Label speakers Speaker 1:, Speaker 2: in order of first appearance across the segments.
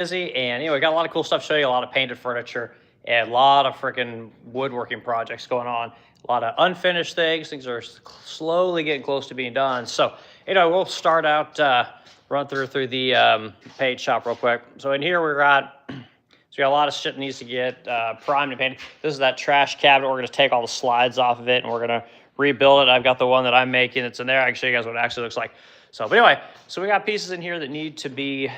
Speaker 1: busy, and we got a lot of cool stuff to show you, a lot of painted furniture, and a lot of freaking woodworking projects going on. A lot of unfinished things. Things are slowly getting close to being done. So, we'll start out, run through the paint shop real quick. So in here we got a lot of shit that needs to get primed and painted. This is that trash cabinet. We're going to take all the slides off of it, and we're going to rebuild it. I've got the one that I'm making. It's in there. I can show you guys what it actually looks like. So, but anyway, so we got pieces in here that need to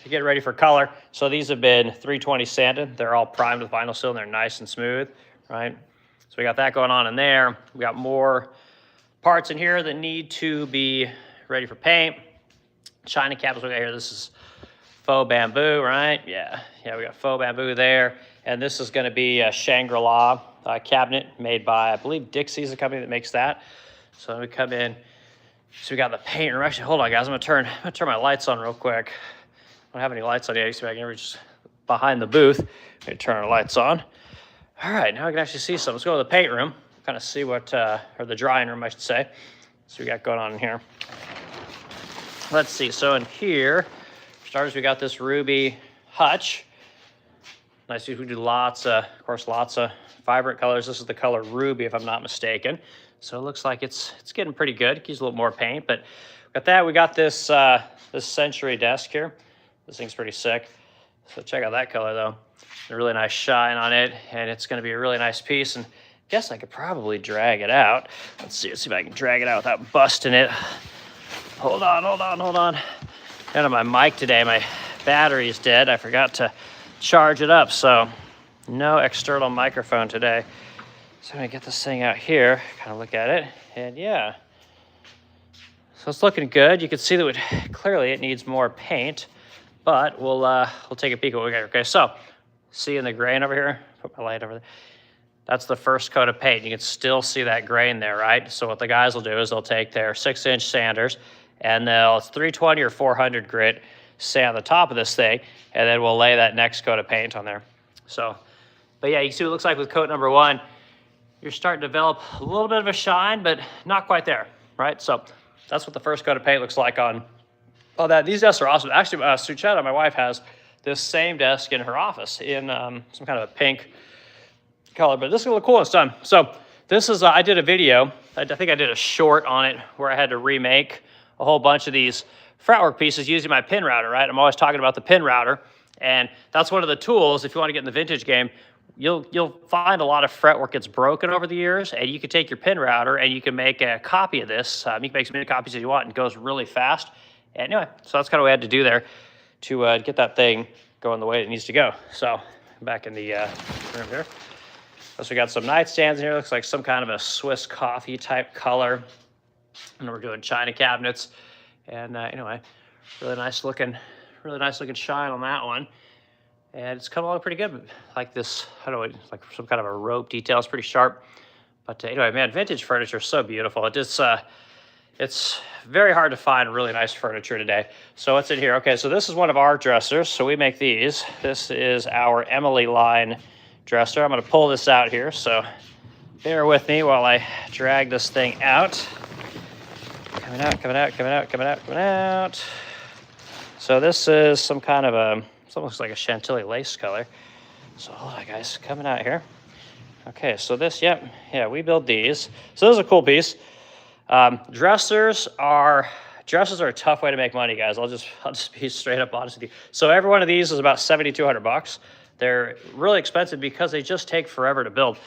Speaker 1: get ready for color. So these have been 320 sanded. They're all primed with vinyl seal, and they're nice and smooth, right? So we got that going on in there. We got more parts in here that need to be ready for paint. China cabinets we got here. This is faux bamboo, right? Yeah, we got faux bamboo there. And this is gonna be a Shangri-La cabinet made by, I believe Dixie's the company that makes that. So let me come in. So we got the paint room. Actually, hold on guys, I'm gonna turn my lights on real quick. I don't have any lights on yet, so I can reach behind the booth. I'm gonna turn our lights on. All right, now I can actually see some. Let's go to the paint room, kind of see what, or the drying room, I should say. So we got going on in here. Let's see, so in here, for starters, we got this ruby hutch. Nice, we do lots of course, lots of vibrant colors. This is the color ruby, if I'm not mistaken. So it looks like it's getting pretty good. It needs a little more paint, but we got that. We got this, this Century desk here. This thing's pretty sick. So check out that color though. A really nice shine on it, and it's gonna be a really nice piece. And I guess I could probably drag it out. Let's see if I can drag it out without busting it. Hold on. Out of my mic today, my battery is dead. I forgot to charge it up, so no external microphone today. So I'm gonna get this thing out here, kind of look at it, and yeah. So it's looking good. You can see that clearly it needs more paint, but we'll take a peek at what we got. Okay, so see in the grain over here? Put my light over there. That's the first coat of paint. You can still see that grain there, right? So what the guys will do is they'll take their 6-inch sanders, and it's 320 or 400 grit sand the top of this thing, and then we'll lay that next coat of paint on there. So, but yeah, you can see what it looks like with coat number 1. You're starting to develop a little bit of a shine, but not quite there, right? So that's what the first coat of paint looks like on that. These desks are awesome. Actually, Suchetta, my wife, has this same desk in her office in some kind of a pink color, but this is gonna look cool when it's done. So this is, I did a video, I think I did a short on it where I had to remake a whole bunch of these fretwork pieces using my pin router, right? I'm always talking about the pin router, and that's one of the tools if you want to get in the vintage game. You'll find a lot of fretwork gets broken over the years, and you can take your pin router and you can make a copy of this. You can make as many copies as you want, and it goes really fast. And anyway, so that's kind of what we had to do there to get that thing going the way it needs to go. So back in the room here. So we got some nightstands in here. Looks like some kind of a Swiss coffee type color. And we're doing China cabinets. And anyway, really nice looking shine on that one. And it's coming along pretty good. Like this, I don't know, like some kind of a rope detail. It's pretty sharp. But anyway, man, vintage furniture is so beautiful. It's very hard to find really nice furniture today. So what's in here? Okay, so this is one of our dressers. So we make these. This is our Emily line dresser. I'm gonna pull this out here. So bear with me while I drag this thing out. Coming out. So this is some kind of a, it looks like a Chantilly lace color. So hold on guys, coming out here. Okay, so this, yeah, we build these. So this is a cool piece. Dressers are a tough way to make money, guys. I'll just be straight up honest with you. So every one of these is about $7,200. They're really expensive because they just take forever to build.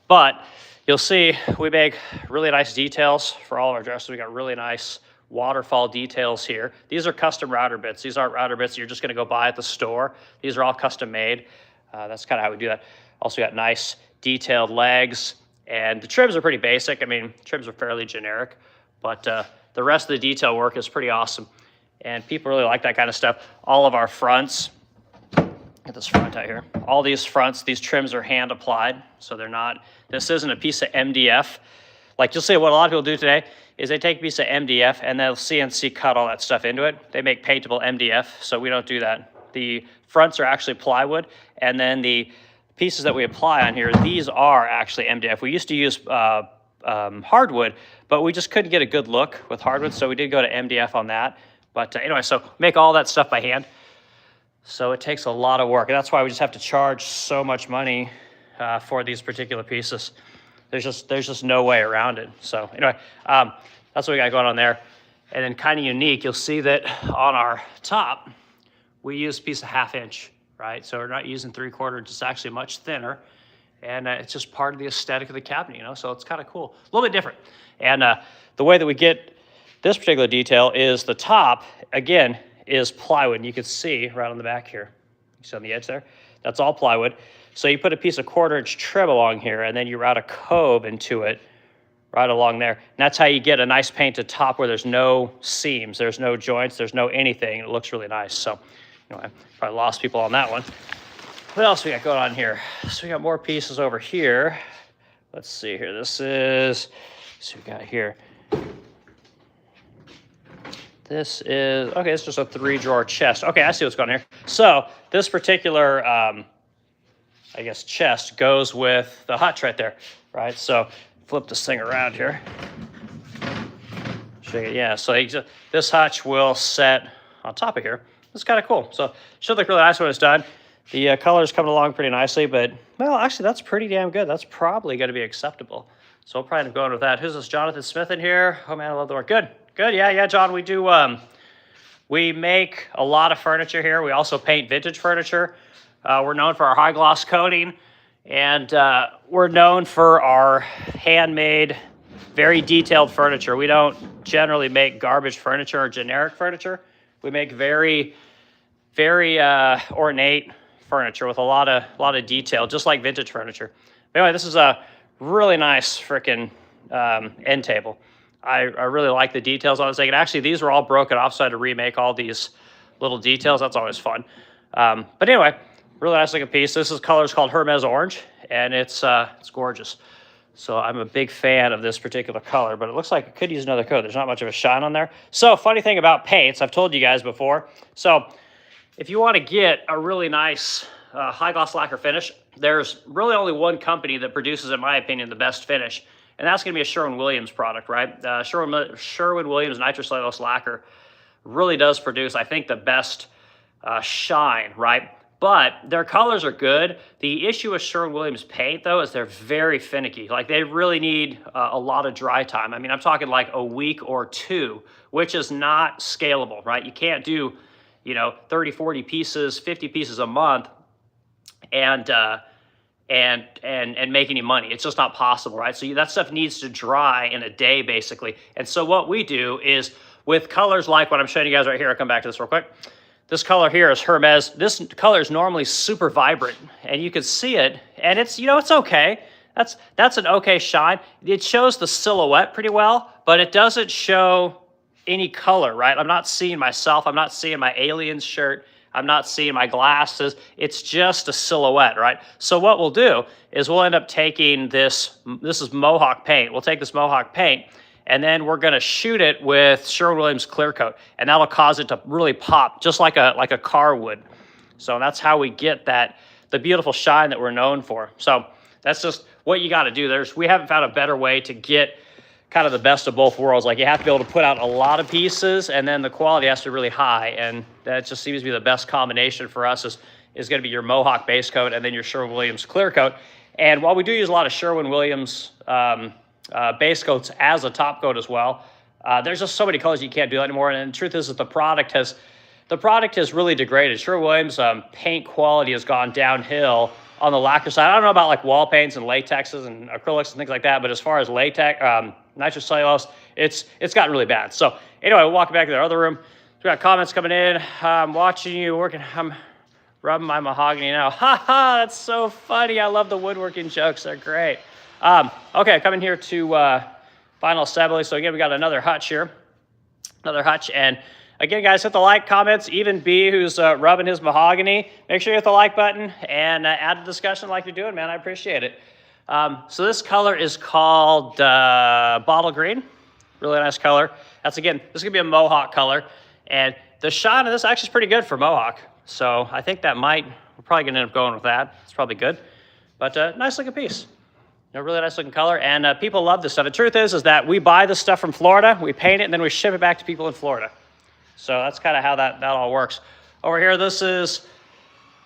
Speaker 1: But you'll see we make really nice details for all of our dressers. We got really nice waterfall details here. These are custom router bits. These aren't router bits you're just gonna go buy at the store. These are all custom made. That's kind of how we do that. Also got nice detailed legs, and the trims are pretty basic. I mean, trims are fairly generic, but the rest of the detail work is pretty awesome. And people really like that kind of stuff. All of our fronts, get this front out here. All these fronts, these trims are hand applied, so they're not, this isn't a piece of MDF. Like you'll see what a lot of people do today is they take a piece of MDF and they'll CNC cut all that stuff into it. They make paintable MDF, so we don't do that. The fronts are actually plywood, and then the pieces that we apply on here, these are actually MDF. We used to use hardwood, but we just couldn't get a good look with hardwood, so we did go to MDF on that. But anyway, so make all that stuff by hand. So it takes a lot of work. And that's why we just have to charge so much money for these particular pieces. There's just no way around it. So anyway, that's what we got going on there. And then kind of unique, you'll see that on our top, we use a piece of 1/2 inch, right? So we're not using 3/4, it's actually much thinner. And it's just part of the aesthetic of the cabinet, you know? So it's kind of cool, a little bit different. And the way that we get this particular detail is the top, again, is plywood. And you can see right on the back here, you see on the edge there, that's all plywood. So you put a piece of 1/4 inch trim along here, and then you route a cove into it right along there. And that's how you get a nice painted top where there's no seams, there's no joints, there's no anything. It looks really nice. So, you know, I probably lost people on that one. What else we got going on here? So we got more pieces over here. Let's see here. This is, so we got here. This is, okay, it's just a 3-drawer chest. Okay, I see what's going on here. So this particular, I guess, chest goes with the hutch right there, right? So flip this thing around here. Show you, yeah, so this hutch will set on top of here. It's kind of cool. So it should look really nice when it's done. The color's coming along pretty nicely, but, well, actually, that's pretty damn good. That's probably going to be acceptable. So we'll probably end up going with that. Who's this, Jonathan Smith in here? Oh, man, I love the work. Good. Good, yeah, John, we do, we make a lot of furniture here. We also paint vintage furniture. We're known for our high gloss coating, and we're known for our handmade, very detailed furniture. We don't generally make garbage furniture or generic furniture. We make very, very ornate furniture with a lot of detail, just like vintage furniture. But anyway, this is a really nice freaking end table. I really like the details on this thing. And actually, these were all broken off, so I had to remake all these little details. That's always fun. But anyway, really nice looking piece. This color is called Hermes Orange, and it's gorgeous. So I'm a big fan of this particular color, but it looks like it could use another coat. There's not much of a shine on there. So funny thing about paints, I've told you guys before. So if you want to get a really nice high gloss lacquer finish, there's really only one company that produces, in my opinion, the best finish. And that's going to be a Sherwin-Williams product, right? Sherwin-Williams nitrocellulose lacquer really does produce, I think, the best shine, right? But their colors are good. The issue with Sherwin-Williams paint, though, is they're very finicky. Like, they really need a lot of dry time. I mean, I'm talking like a week or 2, which is not scalable, right? You can't do, 30, 40 pieces, 50 pieces a month and make any money. It's just not possible, right? So that stuff needs to dry in a day, basically. And so what we do is with colors like what I'm showing you guys right here, I'll come back to this real quick. This color here is Hermes. This color is normally super vibrant, and you can see it, and it's, it's okay. That's an okay shine. It shows the silhouette pretty well, but it doesn't show any color, right? I'm not seeing myself. I'm not seeing my Aliens shirt. I'm not seeing my glasses. It's just a silhouette, right? So what we'll do is we'll end up taking this is Mohawk paint. We'll take this Mohawk paint, and then we're gonna shoot it with Sherwin-Williams clear coat, and that'll cause it to really pop, just like a car would. So that's how we get the beautiful shine that we're known for. So that's just what you gotta do. We haven't found a better way to get kind of the best of both worlds. Like, you have to be able to put out a lot of pieces, and then the quality has to be really high, and that just seems to be the best combination for us is going to be your Mohawk base coat and then your Sherwin-Williams clear coat. And while we do use a lot of Sherwin-Williams base coats as a top coat as well, there's just so many colors you can't do that anymore. And the truth is that the product has really degraded. Sherwin-Williams paint quality has gone downhill on the lacquer side. I don't know about like wall paints and latexes and acrylics and things like that, but as far as latex, nitrocellulose, it's gotten really bad. So anyway, we'll walk back to the other room. We got comments coming in. I'm watching you working. I'm rubbing my mahogany now. Ha ha, that's so funny. I love the woodworking jokes. They're great. Okay, coming here to final assembly. So again, we got another hutch here. Another hutch. And again, guys, hit the like, comments. Even B, who's rubbing his mahogany, make sure you hit the like button and add the discussion like you're doing, man. I appreciate it. So this color is called bottle green. Really nice color. That's, again, this is going to be a Mohawk color. And the shine of this actually is pretty good for Mohawk. So I think we're probably going to end up going with that. It's probably good. But nice looking piece. Really nice looking color. And people love this stuff. The truth is that we buy this stuff from Florida, we paint it, and then we ship it back to people in Florida. So that's kind of how that all works. Over here, this is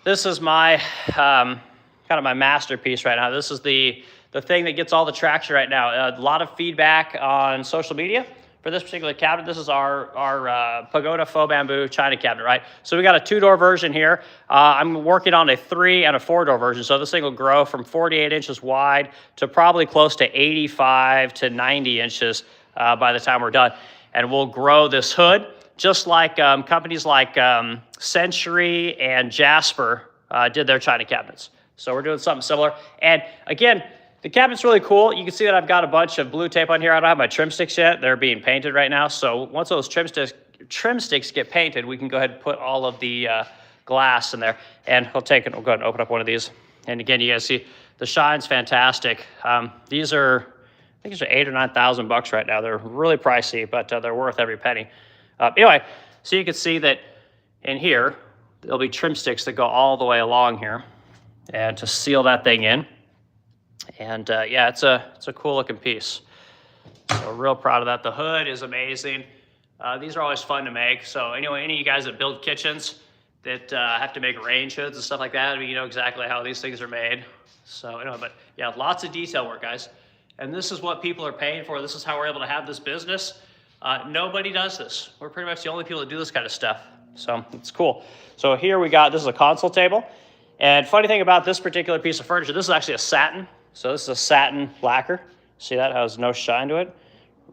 Speaker 1: this is my kind of my masterpiece right now. This is the thing that gets all the traction right now. A lot of feedback on social media for this particular cabinet. This is our Pagoda faux bamboo China cabinet, right? So we got a 2-door version here. I'm working on a 3 and a 4-door version. So this thing will grow from 48 inches wide to probably close to 85 to 90 inches by the time we're done. And we'll grow this hood just like companies like Century and Jasper did their China cabinets. So we're doing something similar. And again, the cabinet's really cool. You can see that I've got a bunch of blue tape on here. I don't have my trim sticks yet. They're being painted right now. So once those trim sticks get painted, we can go ahead and put all of the glass in there. And we'll go ahead and open up one of these. And again, you guys see the shine's fantastic. These are, I think these are $8,000 or $9,000 right now. They're really pricey, but they're worth every penny. Anyway, so you can see that in here, there'll be trim sticks that go all the way along here and to seal that thing in. And yeah, it's a cool looking piece. So real proud of that. The hood is amazing. These are always fun to make. So anyway, any of you guys that build kitchens that have to make range hoods and stuff like that, I mean, you know exactly how these things are made. So anyway, but yeah, lots of detail work, guys. And this is what people are paying for. This is how we're able to have this business. Nobody does this. We're pretty much the only people that do this kind of stuff. So it's cool. So here we got, this is a console table. And funny thing about this particular piece of furniture, this is actually a satin. So this is a satin lacquer. See that? It has no shine to it.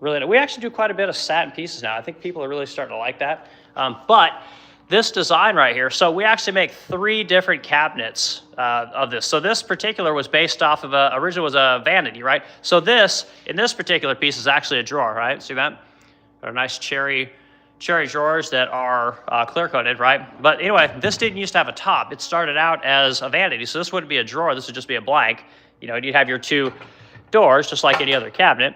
Speaker 1: Really, we actually do quite a bit of satin pieces now. I think people are really starting to like that. But this design right here, so we actually make 3 different cabinets of this. So this particular was based off of originally was a vanity, right? So this, in this particular piece, is actually a drawer, right? See that? Got a nice cherry drawers that are clear coated, right? But anyway, this didn't used to have a top. It started out as a vanity. So this wouldn't be a drawer. This would just be a blank. You know, you'd have your 2 doors, just like any other cabinet.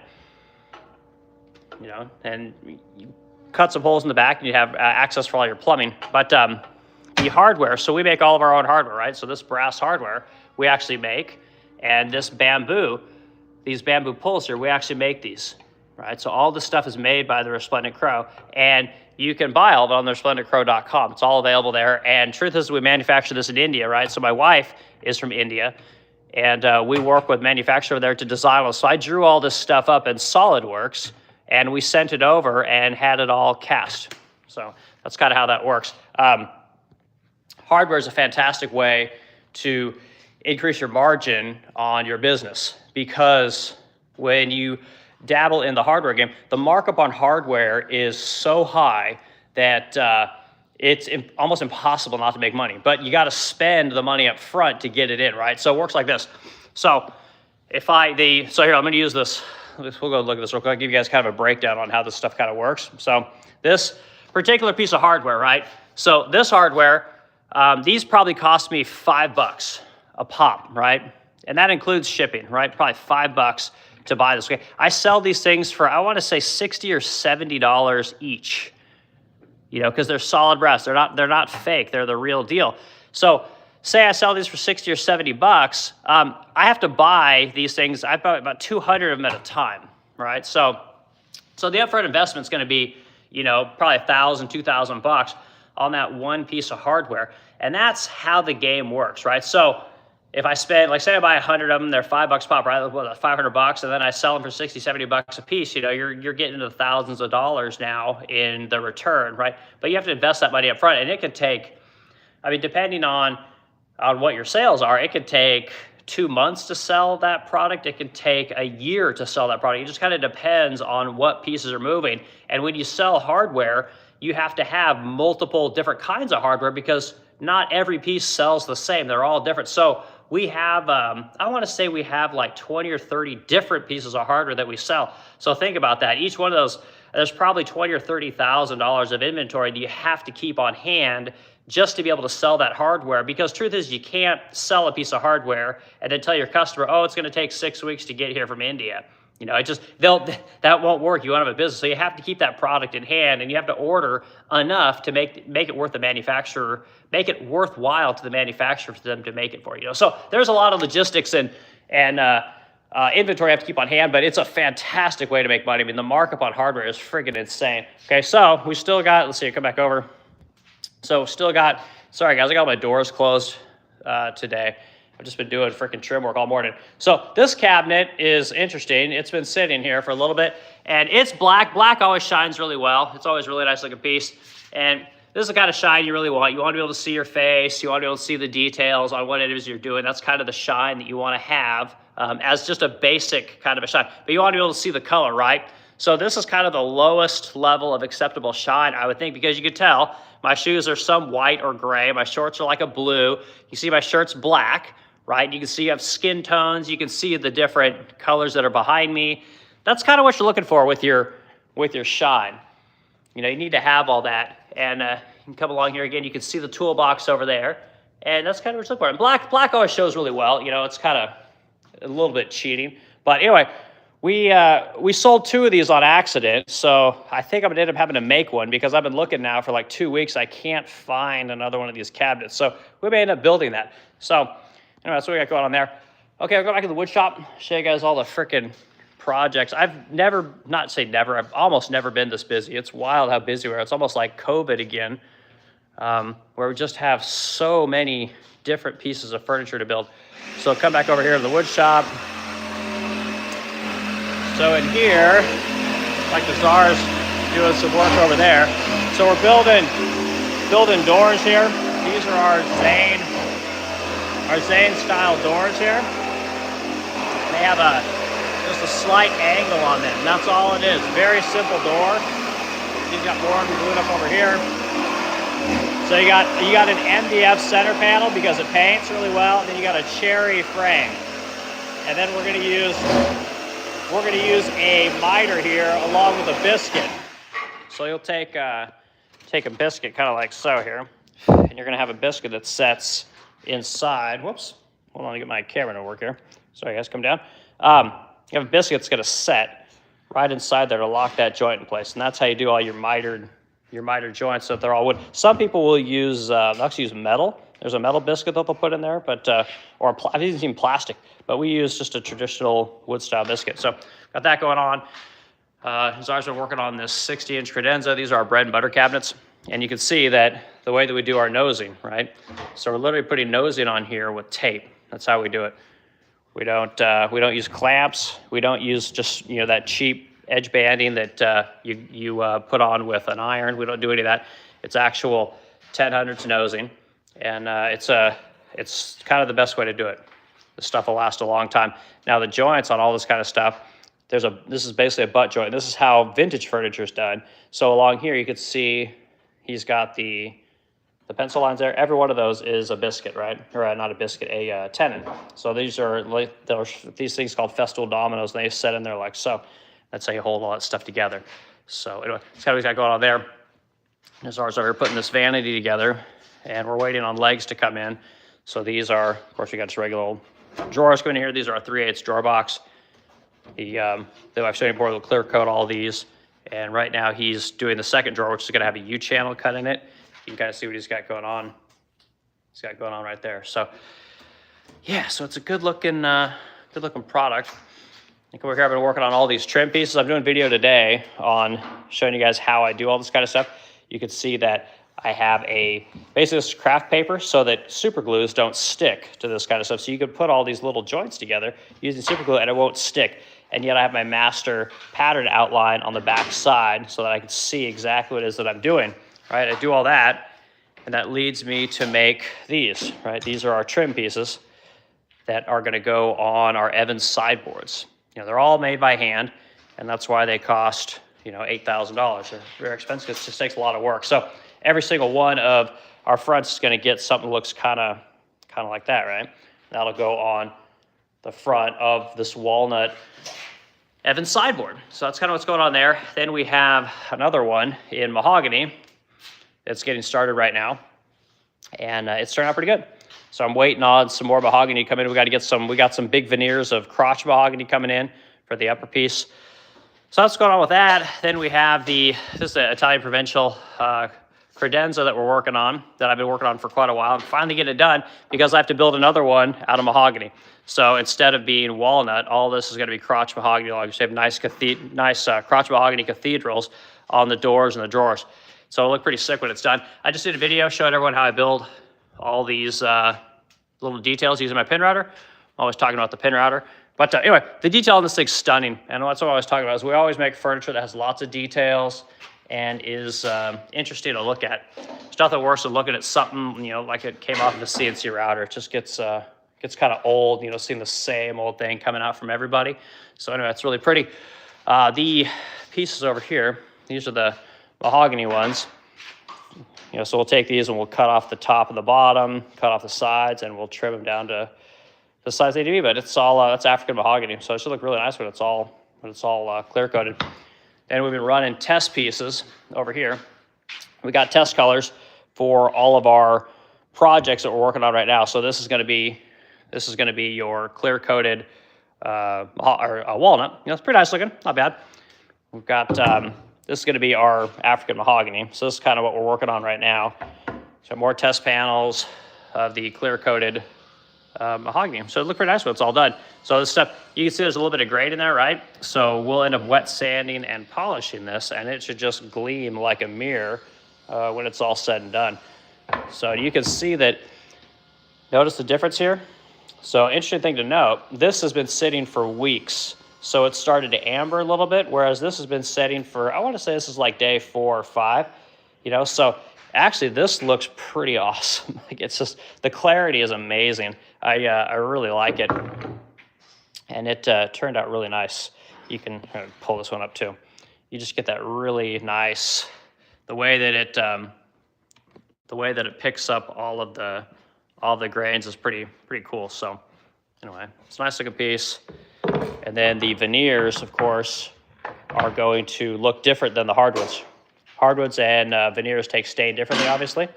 Speaker 1: You know, and you cut some holes in the back and you have access for all your plumbing. But the hardware, so we make all of our own hardware, right? So this brass hardware we actually make, and this bamboo, these bamboo poles here, we actually make these, right? So all this stuff is made by the Resplendent Crow, and you can buy all of it on the resplendentcrow.com. It's all available there. And truth is, we manufacture this in India, right? So my wife is from India, and we work with manufacturer there to design it. So I drew all this stuff up in SolidWorks, and we sent it over and had it all cast. So that's kind of how that works. Hardware is a fantastic way to increase your margin on your business, because when you dabble in the hardware game, the markup on hardware is so high that it's almost impossible not to make money. But you got to spend the money up front to get it in, right? So it works like this. So so here, I'm going to use this. We'll go look at this real quick. I'll give you guys kind of a breakdown on how this stuff kind of works. So this particular piece of hardware, right? So this hardware, these probably cost me $5 a pop, right? And that includes shipping, right? Probably $5 to buy this. Okay, I sell these things for, I want to say $60 or $70 each. You know, because they're solid brass. They're not fake. They're the real deal. So say I sell these for $60 or $70, I have to buy these things. I buy about 200 of them at a time, right? So the upfront investment is going to be, you know, probably $1,000, $2,000 on that one piece of hardware, and that's how the game works, right? So if I spend, like, say I buy 100 of them, they're $5 pop, right? Well, $500, and then I sell them for $60, $70 a piece. You know, you're getting into thousands of dollars now in the return, right? But you have to invest that money up front, and it could take, I mean, depending on what your sales are, it could take 2 months to sell that product. It can take a year to sell that product. It just kind of depends on what pieces are moving. And when you sell hardware, you have to have multiple different kinds of hardware, because not every piece sells the same. They're all different. So we have, I want to say we have like 20 or 30 different pieces of hardware that we sell. So think about that. Each one of those, there's probably $20,000 or $30,000 of inventory that you have to keep on hand just to be able to sell that hardware. Because truth is, you can't sell a piece of hardware and then tell your customer, oh, it's going to take 6 weeks to get here from India. You know, that won't work. You want to have a business. So you have to keep that product in hand, and you have to order enough to make it worth the manufacturer, make it worthwhile to the manufacturer for them to make it for you. So there's a lot of logistics and inventory you have to keep on hand, but it's a fantastic way to make money. I mean, the markup on hardware is friggin' insane. Okay, so we still got, let's see, come back over. So still got, sorry guys, I got my doors closed. today. I've just been doing freaking trim work all morning. So this cabinet is interesting. It's been sitting here for a little bit, and it's black. Black always shines really well. It's always a really nice looking piece. And this is the kind of shine you really want. You want to be able to see your face. You want to be able to see the details on what it is you're doing. That's kind of the shine that you want to have as just a basic kind of a shine. But you want to be able to see the color, right? So this is kind of the lowest level of acceptable shine, I would think, because you could tell my shoes are some white or gray. My shorts are like a blue. You see my shirt's black, right? You can see you have skin tones. You can see the different colors that are behind me. That's kind of what you're looking for with your shine. You know, you need to have all that. And you can come along here again. You can see the toolbox over there. And that's kind of what you're looking for. And black always shows really well. You know, it's kind of a little bit cheating. But anyway, we sold 2 of these on accident. So I think I'm going to end up having to make one because I've been looking now for like 2 weeks. I can't find another one of these cabinets. So we may end up building that. So anyway, that's what we got going on there. Okay, I'll go back to the wood shop, show you guys all the freaking projects. I've never, not say never, I've almost never been this busy. It's wild how busy we are. It's almost like COVID again, where we just have so many different pieces of furniture to build. So come back over here to the wood shop. So in here, like the Czar's doing some work over there. So we're building doors here. These are our Zane style doors here. They have just a slight angle on them. That's all it is. Very simple door. You've got more glued up over here. So you got an MDF center panel because it paints really well. And then you got a cherry frame. And then we're going to use a miter here along with a biscuit. So you'll take a biscuit kind of like so here, and you're going to have a biscuit that sets inside. Whoops. Hold on to get my camera to work here. Sorry guys, come down. You have a biscuit that's going to set right inside there to lock that joint in place, and that's how you do all your mitered joints so that they're all wood. Some people will use they'll actually use metal. There's a metal biscuit that they'll put in there, but or I've even seen plastic, but we use just a traditional wood style biscuit. So got that going on. Czar's been working on this 60-inch credenza. These are our bread and butter cabinets, and you can see that the way that we do our nosing, right? So we're literally putting nosing on here with tape. That's how we do it. We don't use clamps. We don't use just that cheap edge banding that you put on with an iron. We don't do any of that. It's actual 10/100 nosing, and it's kind of the best way to do it. The stuff will last a long time. Now the joints on all this kind of stuff, this is basically a butt joint. This is how vintage furniture is done. So along here you could see he's got the pencil lines there. Every one of those is a biscuit, right? Or not a biscuit, a tenon. So these are these things called festool dominoes, and they set in there like so. That's how you hold all that stuff together. So anyway, that's how we got going on there. As far as over here putting this vanity together, and we're waiting on legs to come in. So these are, of course, we got just regular old drawers going in here. These are our 3/8 drawer box. I've shown you before, we'll clear coat all these. And right now he's doing the second drawer, which is going to have a U-channel cut in it. You can kind of see what he's got going on. He's got going on right there. So yeah, so it's a good looking product. I think over here I've been working on all these trim pieces. I'm doing a video today on showing you guys how I do all this kind of stuff. You can see that I have basically this craft paper so that super glues don't stick to this kind of stuff. So you could put all these little joints together using super glue and it won't stick. And yet I have my master pattern outline on the back side so that I can see exactly what it is that I'm doing, right? I do all that, and that leads me to make these, right? These are our trim pieces that are gonna go on our Evans sideboards. They're all made by hand, and that's why they cost, $8,000. They're very expensive. It just takes a lot of work. So every single one of our fronts is going to get something that looks kind of like that, right? That'll go on the front of this walnut Evans sideboard. So that's kind of what's going on there. Then we have another one in mahogany. It's getting started right now, and it's turned out pretty good. So I'm waiting on some more mahogany to come in. We got some big veneers of crotch mahogany coming in for the upper piece. So that's what's going on with that. Then we have this is the Italian Provincial credenza that we're working on, that I've been working on for quite a while. I'm finally getting it done because I have to build another one out of mahogany. So instead of being walnut, all this is going to be crotch mahogany logs. You have nice crotch mahogany cathedrals on the doors and the drawers. So it'll look pretty sick when it's done. I just did a video showing everyone how I build all these little details using my pin router. I'm always talking about the pin router. But anyway, the detail on this thing's stunning. And that's what I was talking about is we always make furniture that has lots of details and is interesting to look at. There's nothing worse than looking at something, you know, like it came off of the CNC router. It just gets kind of old, you know, seeing the same old thing coming out from everybody. So anyway, it's really pretty. The pieces over here, these are the mahogany ones. You know, so we'll take these and we'll cut off the top and the bottom, cut off the sides, and we'll trim them down to the size they need to be. But it's all it's African mahogany, so it should look really nice when it's all clear coated. Then we've been running test pieces over here. We got test colors for all of our projects that we're working on right now. So this is going to be your clear coated walnut. You know, it's pretty nice looking, not bad. We've got this is going to be our African mahogany. So this is kind of what we're working on right now. So more test panels of the clear coated mahogany. So it looked pretty nice when it's all done. So this stuff, you can see there's a little bit of grade in there, right? So we'll end up wet sanding and polishing this, and it should just gleam like a mirror when it's all said and done. So you can see that, notice the difference here? So interesting thing to note, this has been sitting for weeks. So it started to amber a little bit, whereas this has been setting for, I want to say this is like day 4 or 5, you know? So actually this looks pretty awesome. Like it's just, the clarity is amazing. I really like it. And it turned out really nice. You can pull this one up too. You just get that really nice, the way that it picks up all the grains is pretty cool. So anyway, it's a nice looking piece. And then the veneers, of course, are going to look different than the hardwoods. Hardwoods and veneers take stain differently, obviously.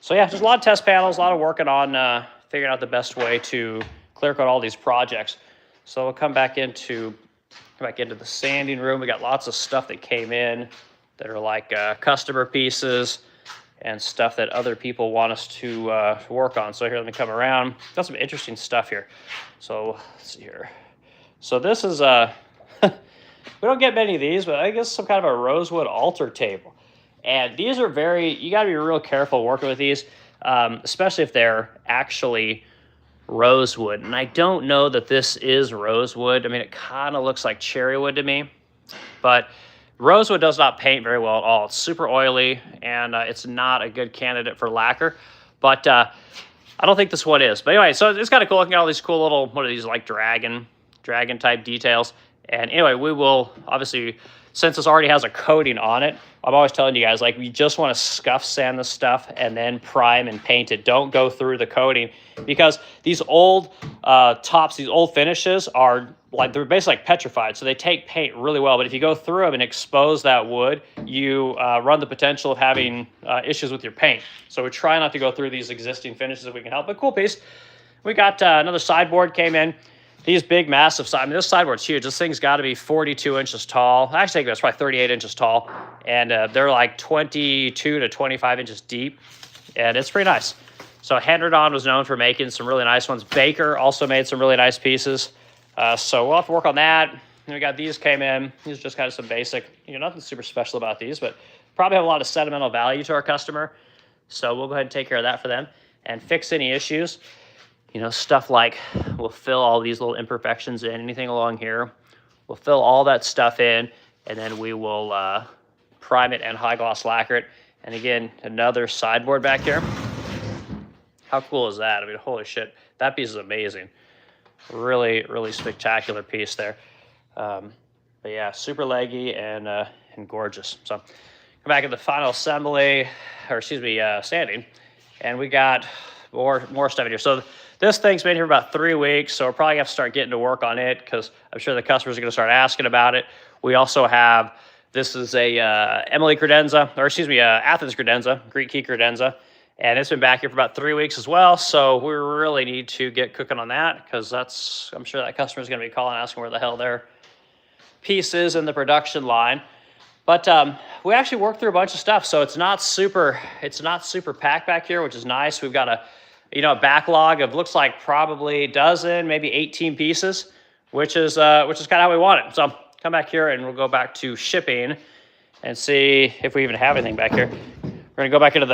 Speaker 1: So yeah, just a lot of test panels, a lot of working on figuring out the best way to clear coat all these projects. So we'll come back into the sanding room. We got lots of stuff that came in that are like customer pieces and stuff that other people want us to work on. So here, let me come around. Got some interesting stuff here. So let's see here. So this is we don't get many of these, but I guess some kind of a rosewood altar table. And these are you got to be real careful working with these, especially if they're actually rosewood. And I don't know that this is rosewood. I mean, it kind of looks like cherry wood to me, but rosewood does not paint very well at all. It's super oily, and it's not a good candidate for lacquer. But I don't think this one is. But anyway, so it's kind of cool looking at all these cool little, what are these, like dragon type details. And anyway, we will obviously, since this already has a coating on it, I'm always telling you guys, like, we just want to scuff sand this stuff and then prime and paint it. Don't go through the coating, because these old tops, these old finishes are like, they're basically like petrified. So they take paint really well. But if you go through them and expose that wood, you run the potential of having issues with your paint. So we try not to go through these existing finishes if we can help. But cool piece. We got another sideboard came in. These big, massive side. I mean, this sideboard's huge. This thing's got to be 42 inches tall. I actually think that's probably 38 inches tall. And they're like 22 to 25 inches deep. And it's pretty nice. So Henredon was known for making some really nice ones. Baker also made some really nice pieces. So we'll have to work on that. And we got these came in. These are just kind of some basic, you know, nothing super special about these, but probably have a lot of sentimental value to our customer. So we'll go ahead and take care of that for them and fix any issues. You know, stuff like we'll fill all these little imperfections in, anything along here. We'll fill all that stuff in, and then we will prime it and high gloss lacquer it. And again, another sideboard back here. How cool is that? I mean, holy shit, that piece is amazing. Really, really spectacular piece there. But yeah, super leggy and gorgeous. So come back at the final assembly, or excuse me, sanding, and we got more stuff in here. So this thing's been here about 3 weeks, so we're probably gonna have to start getting to work on it, because I'm sure the customers are gonna start asking about it. We also have, this is a Emily credenza, or excuse me, Athens credenza, Greek key credenza, and it's been back here for about 3 weeks as well. So we really need to get cooking on that, because I'm sure that customer's gonna be calling, asking where the hell their piece is in the production line. But we actually worked through a bunch of stuff, so it's not super packed back here, which is nice. We've got a backlog of, looks like probably a dozen, maybe 18 pieces, which is kind of how we want it. So come back here and we'll go back to shipping and see if we even have anything back here. We're We're gonna go back into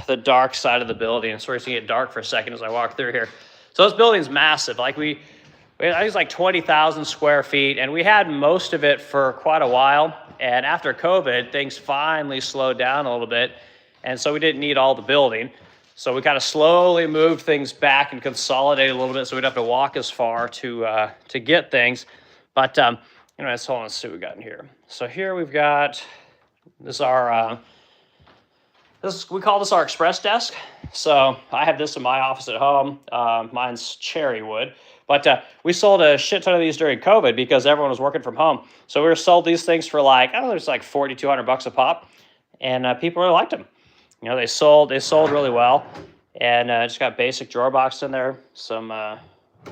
Speaker 1: the dark side of the building, and so it's gonna get dark for a second as I walk through here. So this building's massive. Like I think it's like 20,000 square feet, and we had most of it for quite a while. And after COVID, things finally slowed down a little bit, and so we didn't need all the building. So we kind of slowly moved things back and consolidated a little bit, so we'd have to walk as far to get things. But let's hold on and see what we got in here. So here we've got this is our we call this our express desk. So I have this in my office at home. Mine's cherry wood. But we sold a shit ton of these during COVID because everyone was working from home. So we were sold these things for like, I don't know, there's like $4,200 a pop. And people really liked them. You know, they sold really well. And just got basic drawer box in there. Some,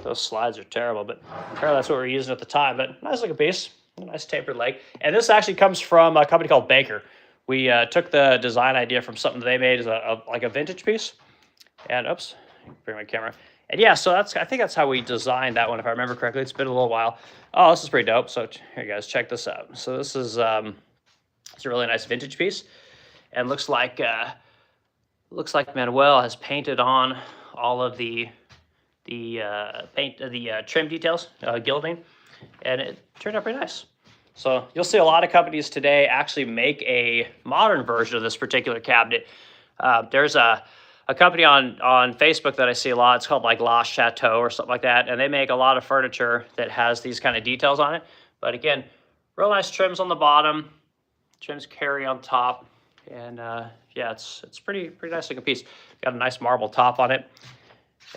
Speaker 1: those slides are terrible, but apparently that's what we were using at the time. But nice looking piece, a nice tapered leg. And this actually comes from a company called Baker. We took the design idea from something they made as like a vintage piece. And oops, bring my camera. And yeah, so I think that's how we designed that one, if I remember correctly. It's been a little while. Oh, this is pretty dope. So here, guys, check this out. So this is it's a really nice vintage piece, and looks like Manuel has painted on all of the trim details, gilding, and it turned out pretty nice. So you'll see a lot of companies today actually make a modern version of this particular cabinet. There's a company on Facebook that I see a lot. It's called like La Chateau or something like that. And they make a lot of furniture that has these kind of details on it. But again, real nice trims on the bottom, trims carry on top. And yeah, it's pretty nice looking piece. Got a nice marble top on it.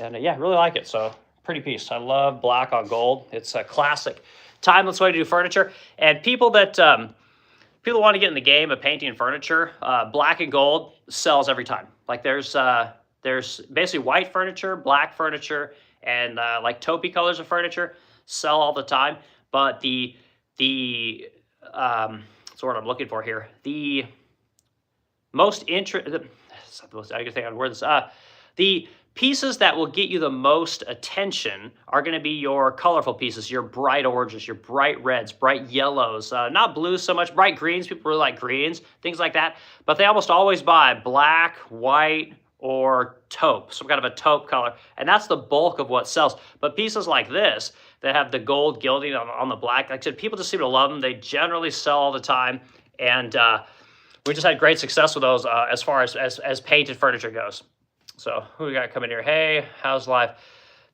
Speaker 1: And yeah, really like it. So pretty piece. I love black on gold. It's a classic, timeless way to do furniture. And people that want to get in the game of painting furniture, black and gold sells every time. Like there's basically white furniture, black furniture, and like taupey colors of furniture sell all the time. But what's the word I'm looking for here? The most the pieces that will get you the most attention are going to be your colorful pieces, your bright oranges, your bright reds, bright yellows, not blues so much, bright greens. People really like greens, things like that. But they almost always buy black, white, or taupe, some kind of a taupe color. And that's the bulk of what sells. But pieces like this that have the gold gilding on the black, like I said, people just seem to love them. They generally sell all the time. And we just had great success with those as far as painted furniture goes. So who we got coming here? Hey, how's life?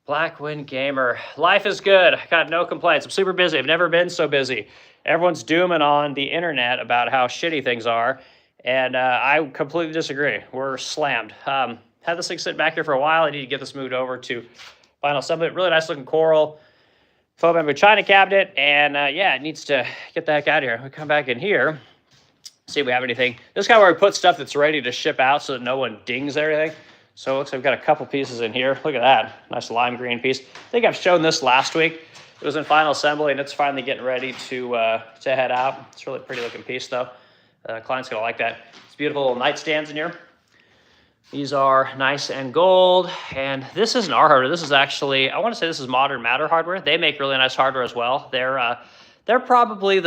Speaker 1: Blackwind Gamer. Life is good. I got no complaints. I'm super busy. I've never been so busy. Everyone's dooming on the internet about how shitty things are, and I completely disagree. We're slammed. Had this thing sitting back here for a while. I need to get this moved over to final assembly. Really nice looking coral foam bamboo china cabinet, and yeah, it needs to get the heck out of here. We come back in here, see if we have anything. This is kind of where we put stuff that's ready to ship out so that no one dings everything. So it looks like we've got a couple pieces in here. Look at that, nice lime green piece. I think I've shown this last week. It was in final assembly, and it's finally getting ready to head out. It's a really pretty looking piece, though. Client's gonna like that. It's beautiful little nightstands in here. These are nice and gold, and this isn't our hardware. This is actually, I want to say this is Modern Matter hardware. They make really nice hardware as well. They're probably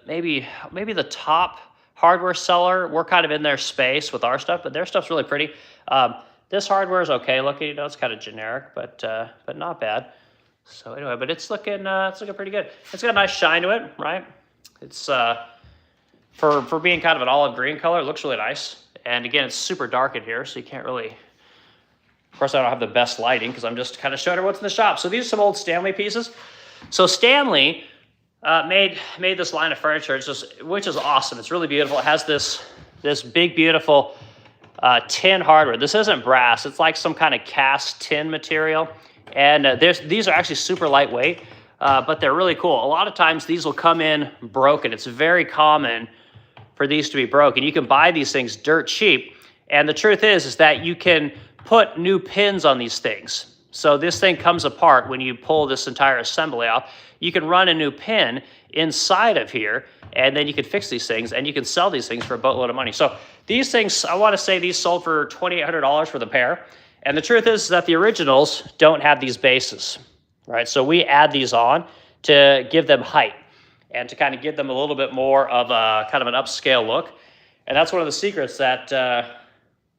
Speaker 1: maybe the top hardware seller. We're kind of in their space with our stuff, but their stuff's really pretty. This hardware is okay looking. You know, it's kind of generic, but not bad. So anyway, but it's looking pretty good. It's got a nice shine to it, right? It's for being kind of an olive green color, it looks really nice. And again, it's super dark in here, so you can't really. Of course, I don't have the best lighting because I'm just kind of showing her what's in the shop. So these are some old Stanley pieces. So Stanley made this line of furniture, which is awesome. It's really beautiful. It has this big, beautiful tin hardware. This isn't brass. It's like some kind of cast tin material. And these are actually super lightweight, but they're really cool. A lot of times these will come in broken. It's very common for these to be broken. You can buy these things dirt cheap. And the truth is that you can put new pins on these things. So this thing comes apart when you pull this entire assembly off. You can run a new pin inside of here, and then you can fix these things, and you can sell these things for a boatload of money. So these things, I want to say these sold for $2,800 for the pair. And the truth is that the originals don't have these bases, right? So we add these on to give them height and to kind of give them a little bit more of a kind of an upscale look. And that's one of the secrets that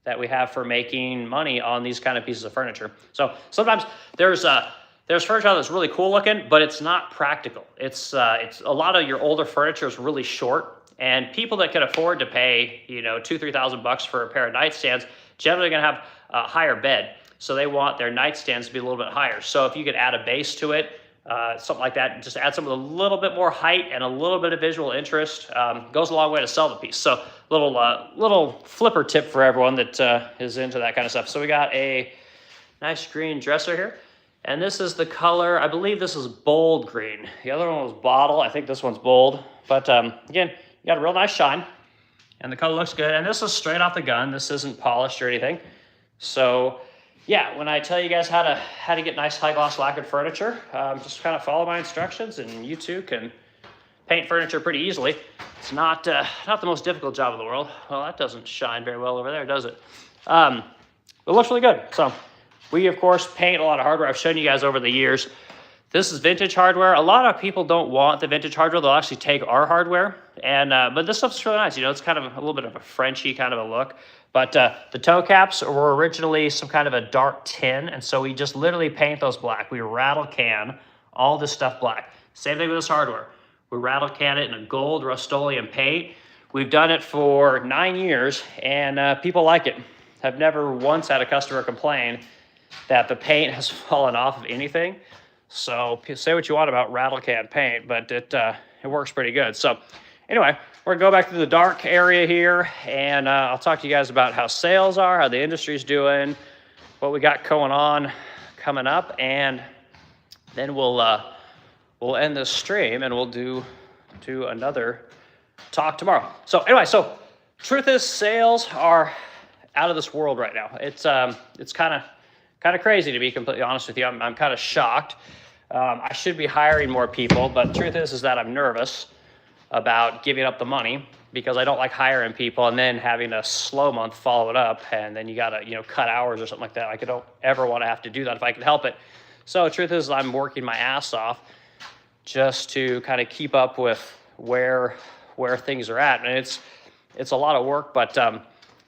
Speaker 1: that we have for making money on these kind of pieces of furniture. So sometimes there's furniture that's really cool looking, but it's not practical. It's a lot of your older furniture is really short, and people that can afford to pay, you know, $2,000-3,000 for a pair of nightstands generally going to have a higher bed, so they want their nightstands to be a little bit higher. So if you could add a base to it, something like that, just add something with a little bit more height and a little bit of visual interest, goes a long way to sell the piece. So little flipper tip for everyone that is into that kind of stuff. So we got a nice green dresser here. And this is the color, I believe this is bold green. The other one was bottle. I think this one's bold. But again, you got a real nice shine. And the color looks good. And this is straight off the gun. This isn't polished or anything. So yeah, when I tell you guys how to get nice high gloss lacquered furniture, just kind of follow my instructions, and you too can paint furniture pretty easily. It's not the most difficult job in the world. Well, that doesn't shine very well over there, does it? It looks really good. So we, of course, paint a lot of hardware. I've shown you guys over the years. This is vintage hardware. A lot of people don't want the vintage hardware. They'll actually take our hardware. And but this stuff's really nice. You know, it's kind of a little bit of a Frenchy kind of a look. But the toe caps were originally some kind of a dark tin. And so we just literally paint those black. We rattle can all this stuff black. Same thing with this hardware. We rattle can it in a gold Rust-Oleum paint. We've done it for 9 years, and people like it. I've never once had a customer complain that the paint has fallen off of anything. So say what you want about rattle can paint, but it works pretty good. So anyway, we're gonna go back to the dark area here, and I'll talk to you guys about how sales are, how the industry's doing, what we got going on coming up, and then we'll end this stream and we'll do another talk tomorrow. So anyway, so truth is, sales are out of this world right now. It's kind of crazy, to be completely honest with you. I'm kind of shocked. I should be hiring more people, but the truth is that I'm nervous about giving up the money, because I don't like hiring people and then having a slow month follow it up, and then you gotta, you know, cut hours or something like that. I don't ever want to have to do that if I can help it. So the truth is, I'm working my ass off just to kind of keep up with where things are at, and it's a lot of work, but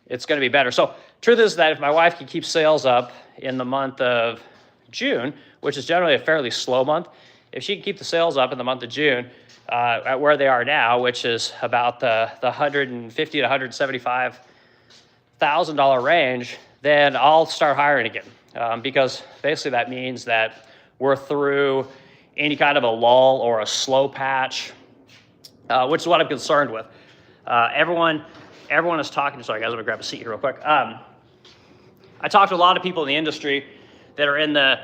Speaker 1: it's going to be better. So truth is that if my wife can keep sales up in the month of June, which is generally a fairly slow month, if she can keep the sales up in the month of June at where they are now, which is about the $150,000 to $175,000 range, then I'll start hiring again, because basically that means that we're through any kind of a lull or a slow patch, which is what I'm concerned with. Everyone is talking. Sorry, guys, I'm gonna grab a seat here real quick. I talked to a lot of people in the industry that are in the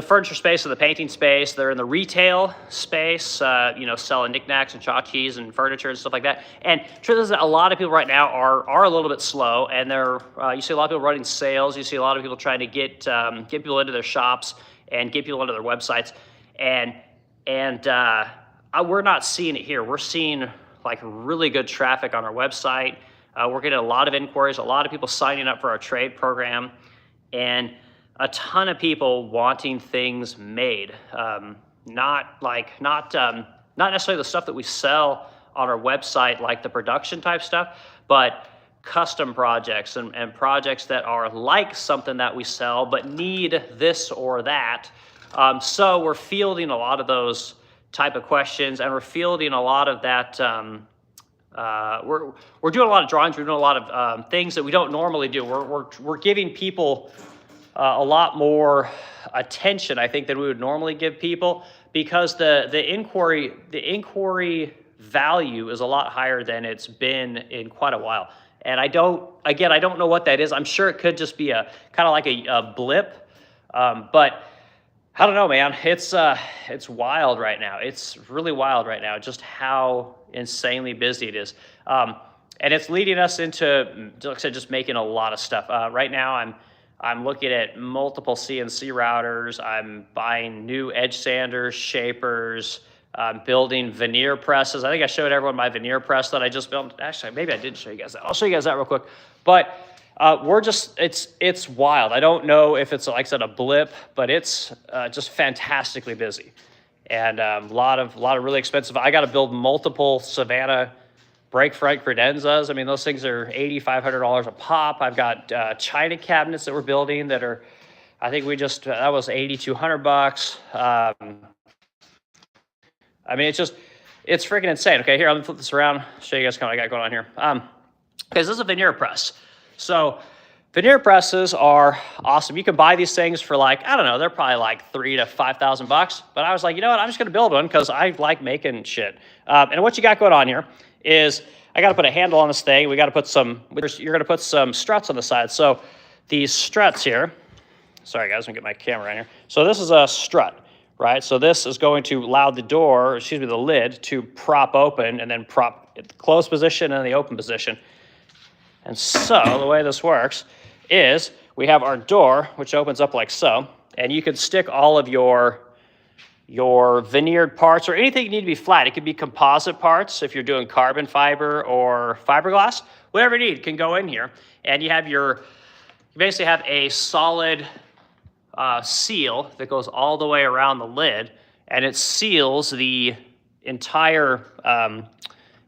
Speaker 1: furniture space or the painting space. They're in the retail space, you know, selling knickknacks and tchotchkes and furniture and stuff like that. And truth is that a lot of people right now are a little bit slow, and you see a lot of people running sales. You see a lot of people trying to get people into their shops and get people into their websites. And we're not seeing it here. We're seeing like really good traffic on our website. We're getting a lot of inquiries, a lot of people signing up for our trade program, and a ton of people wanting things made. Not necessarily the stuff that we sell on our website, like the production type stuff, but custom projects and projects that are like something that we sell but need this or that. So we're fielding a lot of those type of questions, and we're fielding a lot of that. We're doing a lot of drawings. We're doing a lot of things that we don't normally do. We're giving people a lot more attention, I think, than we would normally give people, because the inquiry value is a lot higher than it's been in quite a while. And I don't know what that is. I'm sure it could just be a kind of like a blip, but I don't know, man. It's wild right now. It's really wild right now, just how insanely busy it is. And it's leading us into, like I said, just making a lot of stuff. Right now, I'm looking at multiple CNC routers. I'm buying new edge sanders, shapers, building veneer presses. I think I showed everyone my veneer press that I just built. Actually, maybe I didn't show you guys that. I'll show you guys that real quick. But it's wild. I don't know if it's, like I said, a blip, but it's just fantastically busy, and a lot of really expensive. I got to build multiple Savannah break front credenzas. I mean, those things are $8,500 a pop. I've got China cabinets that we're building that are, I think we just, that was $8,200. I mean, it's freaking insane. Okay, here, let me flip this around, show you guys kind of what I got going on here. Because this is a veneer press. So veneer presses are awesome. You can buy these things for like, I don't know, they're probably like $3,000 to $5,000. But I was like, you know what, I'm just gonna build one because I like making shit. And what you got going on here is I gotta put a handle on this thing. We gotta put you're gonna put some struts on the side. So these struts here, sorry guys, let me get my camera right here. So this is a strut, right? So this is going to allow the door, excuse me, the lid to prop open and then prop at the closed position and the open position. And so the way this works is we have our door, which opens up like so, and you can stick all of your veneered parts or anything you need to be flat. It could be composite parts if you're doing carbon fiber or fiberglass. Whatever you need can go in here. And you basically have a solid seal that goes all the way around the lid, and it seals the entire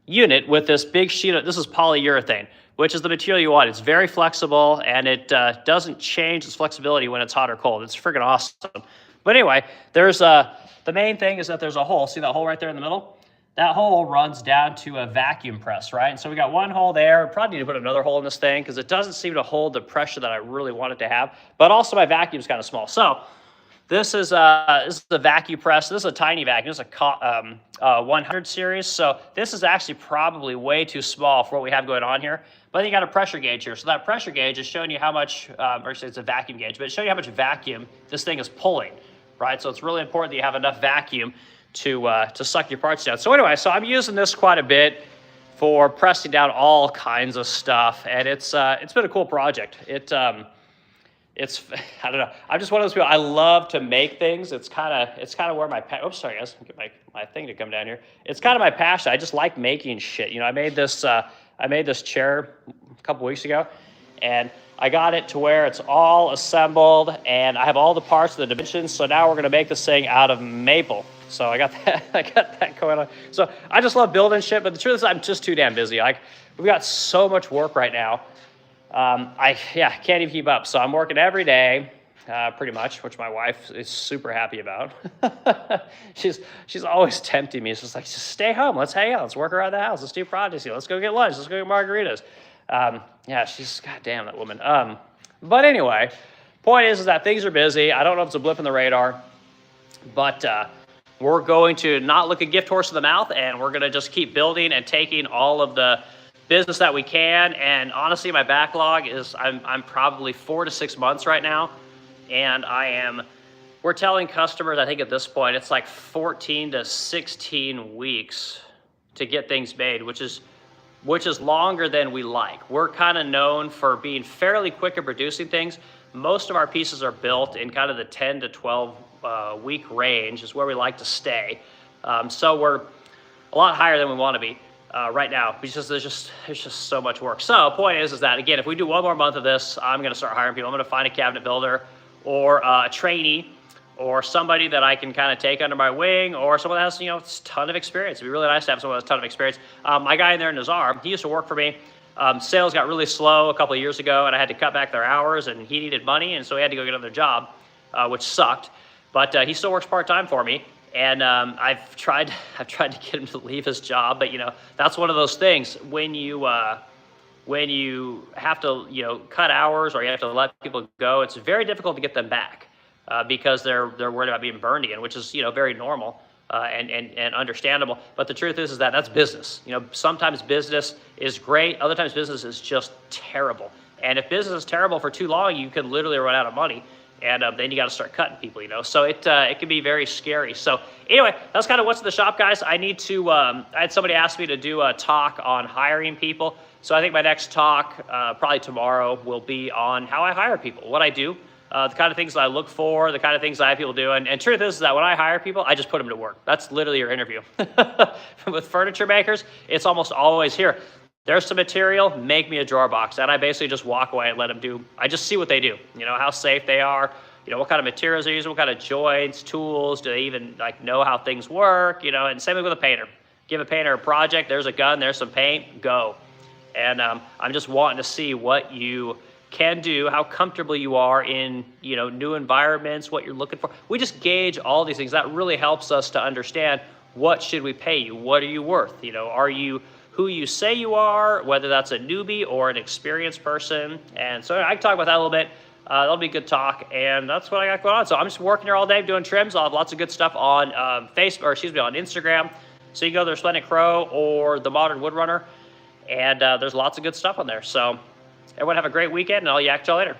Speaker 1: unit with this big sheet of, this is polyurethane, which is the material you want. It's very flexible, and it doesn't change its flexibility when it's hot or cold. It's freaking awesome. But anyway, there's the main thing is that there's a hole. See that hole right there in the middle? That hole runs down to a vacuum press, right? And so we got one hole there. Probably need to put another hole in this thing because it doesn't seem to hold the pressure that I really want it to have. But also my vacuum's kind of small. So this is the vacuum press. This is a tiny vacuum. This is a 100 series. So this is actually probably way too small for what we have going on here. But then you got a pressure gauge here. So that pressure gauge is showing you how much, or it's a vacuum gauge, but it's showing you how much vacuum this thing is pulling, right? So it's really important that you have enough vacuum to suck your parts down. So anyway, so I'm using this quite a bit for pressing down all kinds of stuff, and it's been a cool project. It's I don't know. I'm just one of those people. I love to make things. It's kind of where my oops, sorry guys, get my thing to come down here. It's kind of my passion. I just like making shit. You know, I made this chair a couple weeks ago, and I got it to where it's all assembled, and I have all the parts, the dimensions. So now we're gonna make this thing out of maple. So I got that going on. So I just love building shit, but the truth is I'm just too damn busy. Like, we've got so much work right now. I can't even keep up. So I'm working every day, pretty much, which my wife is super happy about. she's always tempting me. It's just like, just stay home. Let's hang out. Let's work around the house. Let's do projects. Let's go get lunch. Let's go get margaritas. She's, goddamn, that woman. But anyway, point is that things are busy. I don't know if it's a blip in the radar, but we're going to not look a gift horse in the mouth, and we're going to just keep building and taking all of the business that we can. And honestly, my backlog is I'm probably 4 to 6 months right now, and we're telling customers, I think at this point it's like 14 to 16 weeks to get things made, which is longer than we like. We're kind of known for being fairly quick at producing things. Most of our pieces are built in kind of the 10 to 12 week range is where we like to stay. So we're a lot higher than we want to be right now, because there's just so much work. So point is that, again, if we do one more month of this, I'm going to start hiring people. I'm going to find a cabinet builder or a trainee or somebody that I can kind of take under my wing, or someone that has, a ton of experience. It'd be really nice to have someone that has a ton of experience. My guy in there, Nazar, he used to work for me. Sales got really slow a couple of years ago, and I had to cut back their hours, and he needed money, and so he had to go get another job, which sucked. But he still works part-time for me, and I've tried to get him to leave his job, but that's one of those things when you have to cut hours or you have to let people go. It's very difficult to get them back because they're worried about being burned again, which is very normal and understandable. But the truth is that that's business. Sometimes business is great, other times business is just terrible. And if business is terrible for too long, you could literally run out of money. And then you got to start cutting people, So it can be very scary. So anyway, that's kind of what's in the shop, guys. I need to. I had somebody ask me to do a talk on hiring people. So I think my next talk, probably tomorrow, will be on how I hire people, what I do, the kind of things that I look for, the kind of things that I have people do. And truth is that when I hire people, I just put them to work. That's literally your interview. With furniture makers, it's almost always here. There's some material, make me a drawer box. And I basically just walk away and let them do. I just see what they do, how safe they are, what kind of materials they're using, what kind of joints, tools, do they even know how things work, and same thing with a painter. give a painter a project. There's a gun, there's some paint, go. And I'm just wanting to see what you can do, how comfortable you are in, you know, new environments, what you're looking for. We just gauge all these things. That really helps us to understand, what should we pay you? What are you worth? You know, are you who you say you are, whether that's a newbie or an experienced person? And so I can talk about that a little bit. That'll be a good talk, and that's what I got going on. So I'm just working here all day doing trims. I'll have lots of good stuff on Facebook, or excuse me, on Instagram. So you go to the Resplendent Crow or the Modern Woodrunner, and there's lots of good stuff on there. So everyone have a great weekend, and I'll yak to y'all later.